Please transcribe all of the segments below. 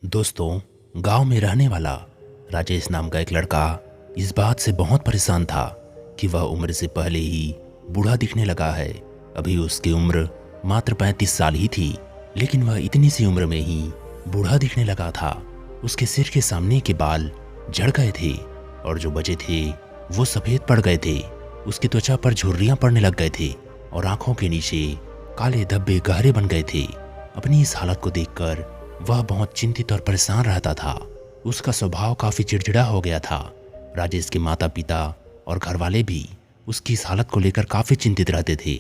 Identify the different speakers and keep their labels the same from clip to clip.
Speaker 1: दोस्तों, गांव में रहने वाला राजेश नाम का एक लड़का इस बात से बहुत परेशान था कि वह उम्र से पहले ही बूढ़ा दिखने लगा है। अभी उसकी उम्र मात्र 35 साल ही थी, लेकिन वह इतनी सी उम्र में ही बूढ़ा दिखने लगा था। उसके सिर के सामने के बाल झड़ गए थे और जो बचे थे वो सफ़ेद पड़ गए थे। उसकी त्वचा पर झुर्रियाँ पड़ने लग गए थे और आंखों के नीचे काले धब्बे गहरे बन गए थे। अपनी इस हालत को देखकर वह बहुत चिंतित और परेशान रहता था। उसका स्वभाव काफी चिड़चिड़ा हो गया था। राजेश के माता पिता और घर वाले भी उसकी इस हालत को लेकर काफी चिंतित रहते थे।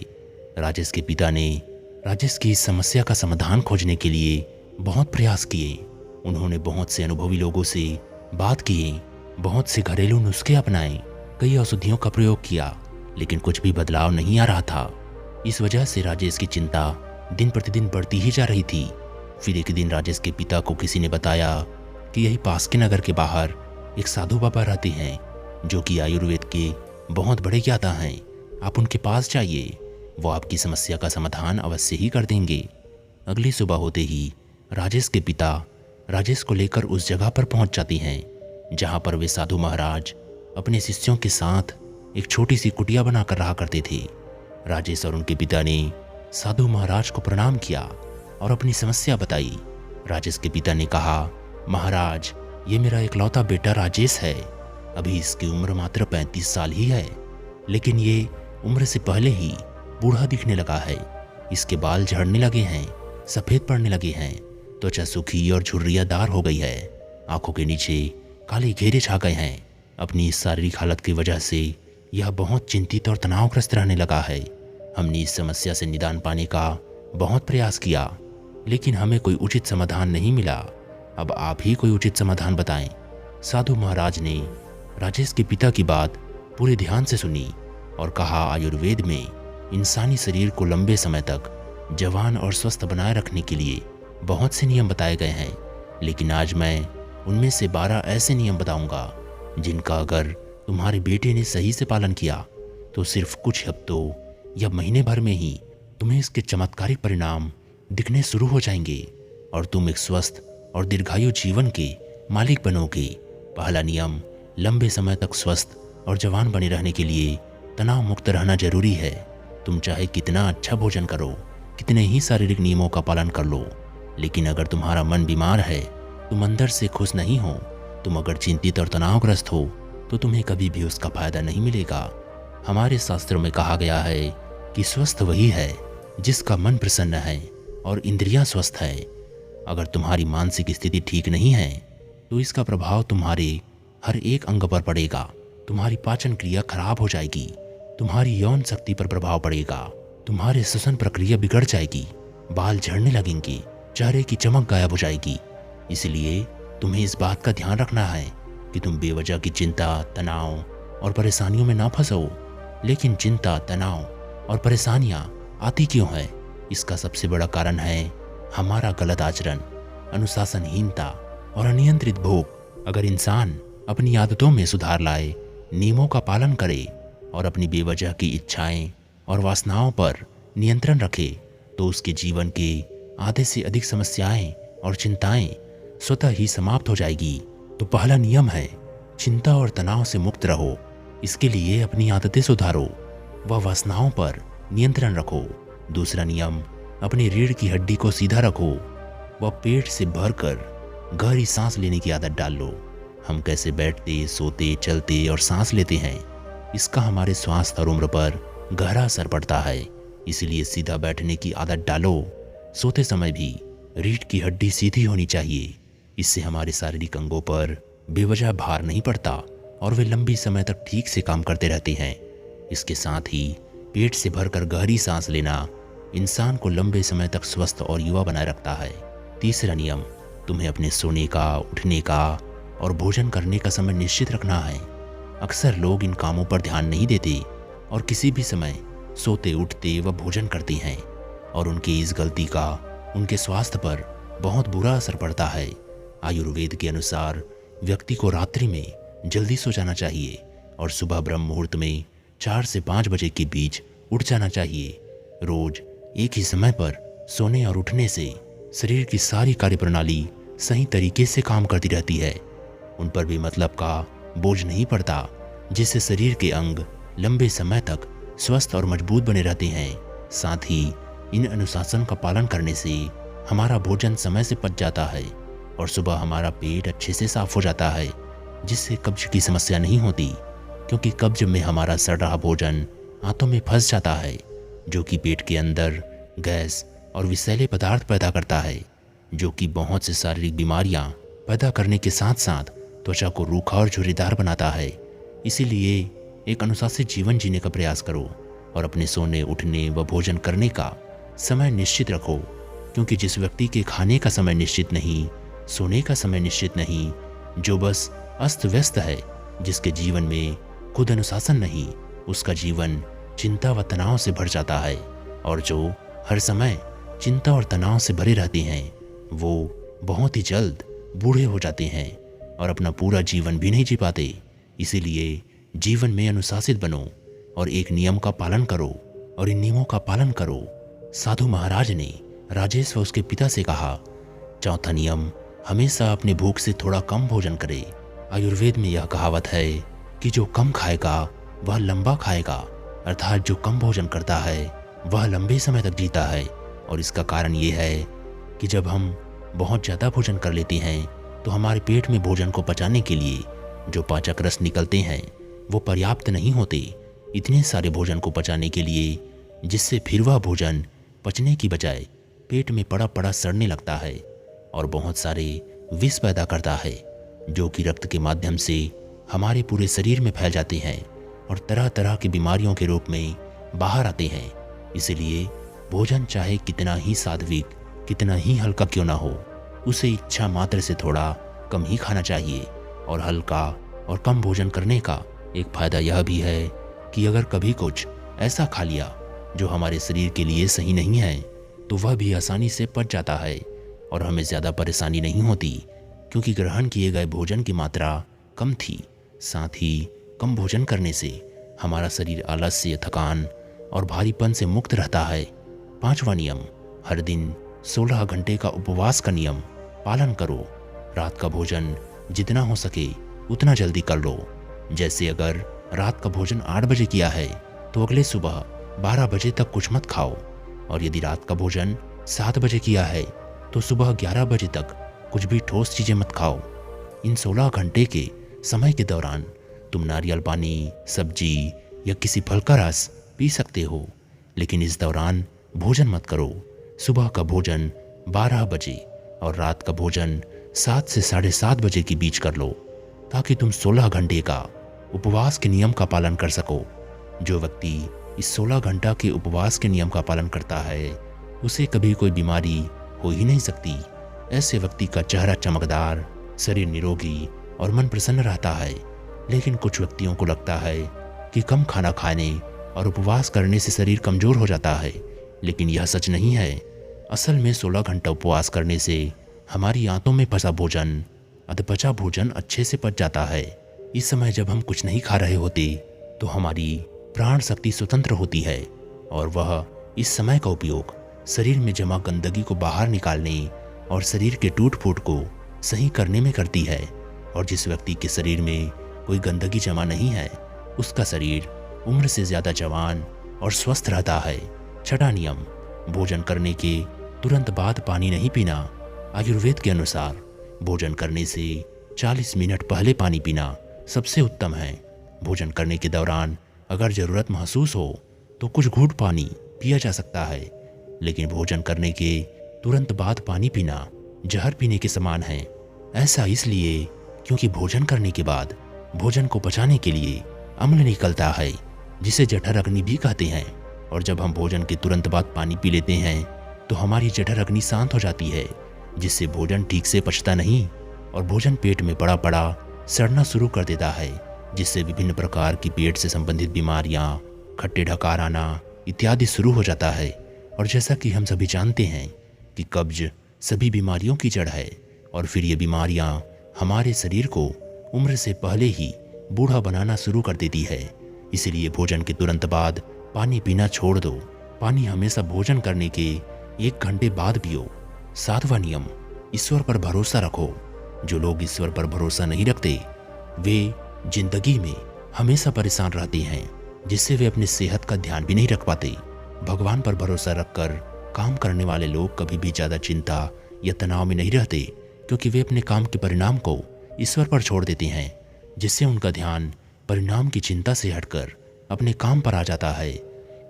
Speaker 1: राजेश के पिता ने राजेश की इस समस्या का समाधान खोजने के लिए बहुत प्रयास किए। उन्होंने बहुत से अनुभवी लोगों से बात किए, बहुत से घरेलू नुस्खे अपनाए, कई औषधियों का प्रयोग किया, लेकिन कुछ भी बदलाव नहीं आ रहा था। इस वजह से राजेश की चिंता दिन प्रतिदिन बढ़ती ही जा रही थी। फिर एक दिन राजेश के पिता को किसी ने बताया कि यही पास के नगर के बाहर एक साधु बाबा रहते हैं जो कि आयुर्वेद के बहुत बड़े ज्ञाता हैं। आप उनके पास जाइए, वो आपकी समस्या का समाधान अवश्य ही कर देंगे। अगली सुबह होते ही राजेश के पिता राजेश को लेकर उस जगह पर पहुंच जाती हैं जहां पर वे साधु महाराज अपने शिष्यों के साथ एक छोटी सी कुटिया बनाकर रहा करते थे। राजेश और उनके पिता ने साधु महाराज को प्रणाम किया और अपनी समस्या बताई। राजेश के पिता ने कहा, महाराज, ये मेरा इकलौता बेटा राजेश है। अभी इसकी उम्र मात्र 35 साल ही है, लेकिन ये उम्र से पहले ही बूढ़ा दिखने लगा है। इसके बाल झड़ने लगे हैं, सफ़ेद पड़ने लगे हैं, त्वचा सूखी और झुर्रियादार हो गई है, आंखों के नीचे काले घेरे छा गए हैं। अपनी इस शारीरिक हालत की वजह से यह बहुत चिंतित और तनावग्रस्त रहने लगा है। हमने इस समस्या से निदान पाने का बहुत प्रयास किया, लेकिन हमें कोई उचित समाधान नहीं मिला। अब आप ही कोई उचित समाधान बताएं। साधु महाराज ने राजेश के पिता की बात पूरे ध्यान से सुनी और कहा, आयुर्वेद में इंसानी शरीर को लंबे समय तक जवान और स्वस्थ बनाए रखने के लिए बहुत से नियम बताए गए हैं, लेकिन आज मैं उनमें से 12 ऐसे नियम बताऊंगा जिनका अगर तुम्हारे बेटे ने सही से पालन किया तो सिर्फ कुछ हफ्तों या महीने भर में ही तुम्हें इसके चमत्कारिक परिणाम दिखने शुरू हो जाएंगे और तुम एक स्वस्थ और दीर्घायु जीवन के मालिक बनोगे। पहला नियम, लंबे समय तक स्वस्थ और जवान बने रहने के लिए तनाव मुक्त रहना जरूरी है। तुम चाहे कितना अच्छा भोजन करो, कितने ही शारीरिक नियमों का पालन कर लो, लेकिन अगर तुम्हारा मन बीमार है, तुम अंदर से खुश नहीं हो, तुम अगर चिंतित और तनावग्रस्त हो, तो तुम्हें कभी भी उसका फायदा नहीं मिलेगा। हमारे शास्त्रों में कहा गया है कि स्वस्थ वही है जिसका मन प्रसन्न है और इंद्रियां स्वस्थ है। अगर तुम्हारी मानसिक स्थिति ठीक नहीं है तो इसका प्रभाव तुम्हारे हर एक अंग पर पड़ेगा। तुम्हारी पाचन क्रिया खराब हो जाएगी, तुम्हारी यौन शक्ति पर प्रभाव पड़ेगा, तुम्हारे श्वसन प्रक्रिया बिगड़ जाएगी, बाल झड़ने लगेंगे, चेहरे की चमक गायब हो जाएगी। इसलिए तुम्हें इस बात का ध्यान रखना है कि तुम बेवजह की चिंता, तनाव और परेशानियों में ना फंसो। लेकिन चिंता, तनाव और परेशानियां आती क्यों है? इसका सबसे बड़ा कारण है हमारा गलत आचरण, अनुशासनहीनता और अनियंत्रित भोग। अगर इंसान अपनी आदतों में सुधार लाए, नियमों का पालन करे और अपनी बेवजह की इच्छाएं और वासनाओं पर नियंत्रण रखे, तो उसके जीवन के आधे से अधिक समस्याएं और चिंताएं स्वतः ही समाप्त हो जाएगी। तो पहला नियम है, चिंता और तनाव से मुक्त रहो। इसके लिए अपनी आदतें सुधारो व वासनाओं पर नियंत्रण रखो। दूसरा नियम, अपनी रीढ़ की हड्डी को सीधा रखो व पेट से भरकर गहरी सांस लेने की आदत डाल लो। हम कैसे बैठते, सोते, चलते और सांस लेते हैं, इसका हमारे स्वास्थ्य और उम्र पर गहरा असर पड़ता है। इसलिए सीधा बैठने की आदत डालो। सोते समय भी रीढ़ की हड्डी सीधी होनी चाहिए। इससे हमारे शारीरिक अंगों पर बेवजह भार नहीं पड़ता और वे लंबी समय तक ठीक से काम करते रहते हैं। इसके साथ ही पेट से भरकर गहरी सांस लेना इंसान को लंबे समय तक स्वस्थ और युवा बनाए रखता है। तीसरा नियम, तुम्हें अपने सोने का, उठने का और भोजन करने का समय निश्चित रखना है। अक्सर लोग इन कामों पर ध्यान नहीं देते और किसी भी समय सोते, उठते व भोजन करते हैं और उनकी इस गलती का उनके स्वास्थ्य पर बहुत बुरा असर पड़ता है। आयुर्वेद के अनुसार व्यक्ति को रात्रि में जल्दी सो जाना चाहिए और सुबह ब्रह्म मुहूर्त में 4 से 5 बजे के बीच उठ जाना चाहिए। रोज एक ही समय पर सोने और उठने से शरीर की सारी कार्यप्रणाली सही तरीके से काम करती रहती है। उन पर भी मतलब का बोझ नहीं पड़ता, जिससे शरीर के अंग लंबे समय तक स्वस्थ और मजबूत बने रहते हैं। साथ ही इन अनुशासन का पालन करने से हमारा भोजन समय से पच जाता है और सुबह हमारा पेट अच्छे से साफ हो जाता है, जिससे कब्ज की समस्या नहीं होती, क्योंकि कब्ज में हमारा सड़ रहा भोजन आंतों में फंस जाता है, जो कि पेट के अंदर गैस और विषैले पदार्थ पैदा करता है, जो कि बहुत से शारीरिक बीमारियां पैदा करने के साथ साथ त्वचा को रूखा और झुर्रीदार बनाता है। इसीलिए एक अनुशासित जीवन जीने का प्रयास करो और अपने सोने, उठने व भोजन करने का समय निश्चित रखो, क्योंकि जिस व्यक्ति के खाने का समय निश्चित नहीं, सोने का समय निश्चित नहीं, जो बस अस्त व्यस्त है, जिसके जीवन में खुद अनुशासन नहीं, उसका जीवन चिंता व तनाव से भर जाता है। और जो हर समय चिंता और तनाव से भरे रहते हैं, वो बहुत ही जल्द बूढ़े हो जाते हैं और अपना पूरा जीवन भी नहीं जी पाते। इसीलिए जीवन में अनुशासित बनो और एक नियम का पालन करो और इन नियमों का पालन करो। साधु महाराज ने राजेश व उसके पिता से कहा, चौथा नियम, हमेशा अपनी भूख से थोड़ा कम भोजन करे। आयुर्वेद में यह कहावत है कि जो कम खाएगा वह लंबा खाएगा, अर्थात जो कम भोजन करता है वह लंबे समय तक जीता है। और इसका कारण ये है कि जब हम बहुत ज़्यादा भोजन कर लेते हैं तो हमारे पेट में भोजन को पचाने के लिए जो पाचक रस निकलते हैं वो पर्याप्त नहीं होते इतने सारे भोजन को पचाने के लिए, जिससे फिर वह भोजन पचने की बजाय पेट में पड़ा पड़ा सड़ने लगता है और बहुत सारे विष पैदा करता है, जो कि रक्त के माध्यम से हमारे पूरे शरीर में फैल जाते हैं और तरह तरह की बीमारियों के रूप में बाहर आते हैं। इसलिए भोजन चाहे कितना ही सात्विक, कितना ही हल्का क्यों ना हो, उसे इच्छा मात्र से थोड़ा कम ही खाना चाहिए। और हल्का और कम भोजन करने का एक फायदा यह भी है कि अगर कभी कुछ ऐसा खा लिया जो हमारे शरीर के लिए सही नहीं है, तो वह भी आसानी से पच जाता है और हमें ज़्यादा परेशानी नहीं होती, क्योंकि ग्रहण किए गए भोजन की मात्रा कम थी। साथ ही कम भोजन करने से हमारा शरीर आलस्य, थकान और भारीपन से मुक्त रहता है। पांचवा नियम, हर दिन 16 घंटे का उपवास का नियम पालन करो। रात का भोजन जितना हो सके उतना जल्दी कर लो। जैसे अगर रात का भोजन 8 बजे किया है तो अगले सुबह 12 बजे तक कुछ मत खाओ, और यदि रात का भोजन 7 बजे किया है तो सुबह 11 बजे तक कुछ भी ठोस चीज़ें मत खाओ। इन 16 घंटे के समय के दौरान तुम नारियल पानी, सब्जी या किसी फल का रस पी सकते हो, लेकिन इस दौरान भोजन मत करो। सुबह का भोजन 12 बजे और रात का भोजन 7 से 7:30 बजे के बीच कर लो, ताकि तुम 16 घंटे का उपवास के नियम का पालन कर सको। जो व्यक्ति इस 16 घंटा के उपवास के नियम का पालन करता है, उसे कभी कोई बीमारी हो ही नहीं सकती। ऐसे व्यक्ति का चेहरा चमकदार, शरीर निरोगी और मन प्रसन्न रहता है। लेकिन कुछ व्यक्तियों को लगता है कि कम खाना खाने और उपवास करने से शरीर कमज़ोर हो जाता है, लेकिन यह सच नहीं है। असल में 16 घंटा उपवास करने से हमारी आंतों में फंसा भोजन, अधपचा भोजन अच्छे से पच जाता है। इस समय जब हम कुछ नहीं खा रहे होते तो हमारी प्राण शक्ति स्वतंत्र होती है और वह इस समय का उपयोग शरीर में जमा गंदगी को बाहर निकालने और शरीर के टूट फूट को सही करने में करती है। और जिस व्यक्ति के शरीर में कोई गंदगी जमा नहीं है, उसका शरीर उम्र से ज़्यादा जवान और स्वस्थ रहता है। छठा नियम, भोजन करने के तुरंत बाद पानी नहीं पीना। आयुर्वेद के अनुसार भोजन करने से 40 मिनट पहले पानी पीना सबसे उत्तम है। भोजन करने के दौरान अगर ज़रूरत महसूस हो तो कुछ घूंट पानी पिया जा सकता है, लेकिन भोजन करने के तुरंत बाद पानी पीना जहर पीने के समान है। ऐसा इसलिए क्योंकि भोजन करने के बाद भोजन को पचाने के लिए अम्ल निकलता है, जिसे जठर अग्नि भी कहते हैं। और जब हम भोजन के तुरंत बाद पानी पी लेते हैं तो हमारी जठर अग्नि शांत हो जाती है, जिससे भोजन ठीक से पचता नहीं और भोजन पेट में पड़ा पड़ा सड़ना शुरू कर देता है, जिससे विभिन्न प्रकार की पेट से संबंधित बीमारियां, खट्टे ढकार आना इत्यादि शुरू हो जाता है। और जैसा कि हम सभी जानते हैं कि कब्ज सभी बीमारियों की जड़ है, और फिर ये बीमारियां हमारे शरीर को उम्र से पहले ही बूढ़ा बनाना शुरू कर देती है। इसलिए भोजन के तुरंत बाद पानी पीना छोड़ दो। पानी हमेशा भोजन करने के 1 घंटे बाद पियो। 7वां नियम, ईश्वर पर भरोसा रखो। जो लोग ईश्वर पर भरोसा नहीं रखते वे जिंदगी में हमेशा परेशान रहते हैं, जिससे वे अपनी सेहत का ध्यान भी नहीं रख पाते। भगवान पर भरोसा रखकर काम करने वाले लोग कभी भी ज़्यादा चिंता या तनाव में नहीं रहते, क्योंकि वे अपने काम के परिणाम को ईश्वर पर छोड़ देते हैं, जिससे उनका ध्यान परिणाम की चिंता से हटकर अपने काम पर आ जाता है।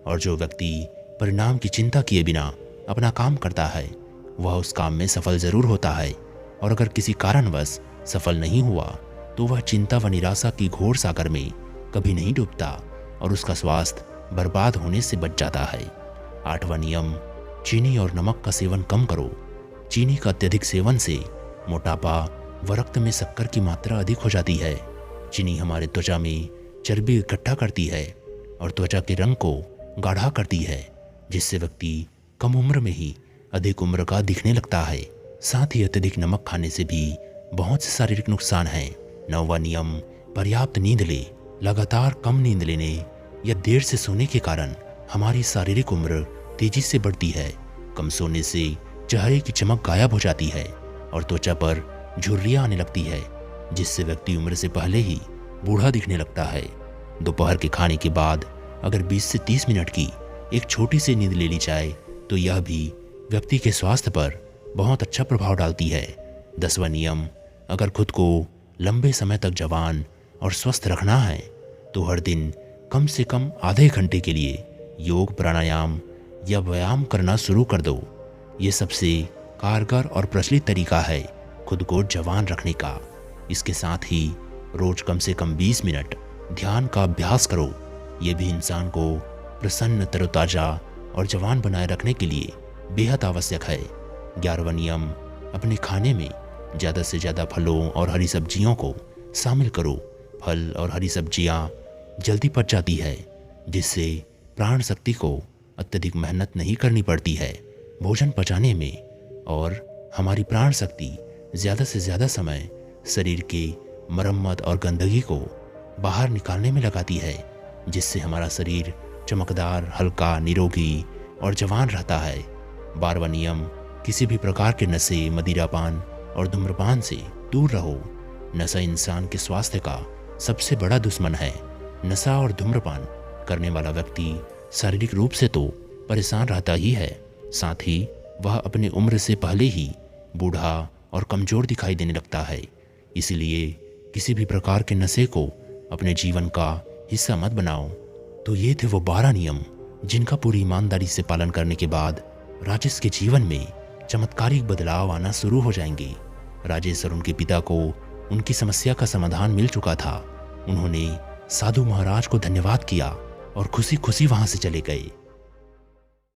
Speaker 1: और जो व्यक्ति परिणाम की चिंता किए बिना अपना काम करता है वह उस काम में सफल ज़रूर होता है, और अगर किसी कारणवश सफल नहीं हुआ तो वह चिंता व निराशा की घोर सागर में कभी नहीं डूबता और उसका स्वास्थ्य बर्बाद होने से बच जाता है। 8वां नियम, चीनी और नमक का सेवन कम करो। चीनी का अत्यधिक सेवन से मोटापा व रक्त में शक्कर की मात्रा अधिक हो जाती है। चीनी हमारे त्वचा में चर्बी इकट्ठा करती है और त्वचा के रंग को गाढ़ा करती है, जिससे व्यक्ति कम उम्र में ही अधिक उम्र का दिखने लगता है। साथ ही अत्यधिक नमक खाने से भी बहुत से शारीरिक नुकसान हैं। 9वां नियम, पर्याप्त नींद ले। लगातार कम नींद लेने या देर से सोने के कारण हमारी शारीरिक उम्र तेजी से बढ़ती है। कम सोने से चेहरे की चमक गायब हो जाती है और त्वचा पर झुर्रियां आने लगती है, जिससे व्यक्ति उम्र से पहले ही बूढ़ा दिखने लगता है। दोपहर के खाने के बाद अगर 20 से 30 मिनट की एक छोटी सी नींद ले ली जाए तो यह भी व्यक्ति के स्वास्थ्य पर बहुत अच्छा प्रभाव डालती है। 10वां नियम, अगर खुद को लंबे समय तक जवान और स्वस्थ रखना है तो हर दिन कम से कम आधे घंटे के लिए योग, प्राणायाम या व्यायाम करना शुरू कर दो। ये सबसे कारगर और प्रचलित तरीका है खुद को जवान रखने का। इसके साथ ही रोज कम से कम 20 मिनट ध्यान का अभ्यास करो। ये भी इंसान को प्रसन्न, तरोताजा और जवान बनाए रखने के लिए बेहद आवश्यक है। 11वां नियम, अपने खाने में ज़्यादा से ज़्यादा फलों और हरी सब्जियों को शामिल करो। फल और हरी सब्जियां जल्दी पच जाती है, जिससे प्राण शक्ति को अत्यधिक मेहनत नहीं करनी पड़ती है भोजन पचाने में, और हमारी प्राण शक्ति ज़्यादा से ज़्यादा समय शरीर के मरम्मत और गंदगी को बाहर निकालने में लगाती है, जिससे हमारा शरीर चमकदार, हल्का, निरोगी और जवान रहता है। 12वां नियम, किसी भी प्रकार के नशे, मदिरापान और धूम्रपान से दूर रहो। नशा इंसान के स्वास्थ्य का सबसे बड़ा दुश्मन है। नशा और धूम्रपान करने वाला व्यक्ति शारीरिक रूप से तो परेशान रहता ही है, साथ ही वह अपने उम्र से पहले ही बूढ़ा और कमज़ोर दिखाई देने लगता है। इसलिए किसी भी प्रकार के नशे को अपने जीवन का हिस्सा मत बनाओ। तो ये थे वो 12 नियम जिनका पूरी ईमानदारी से पालन करने के बाद राजेश के जीवन में चमत्कारिक बदलाव आना शुरू हो जाएंगे। राजेश और उनके पिता को उनकी समस्या का समाधान मिल चुका था। उन्होंने साधु महाराज को धन्यवाद किया और खुशी खुशी वहां से चले गए।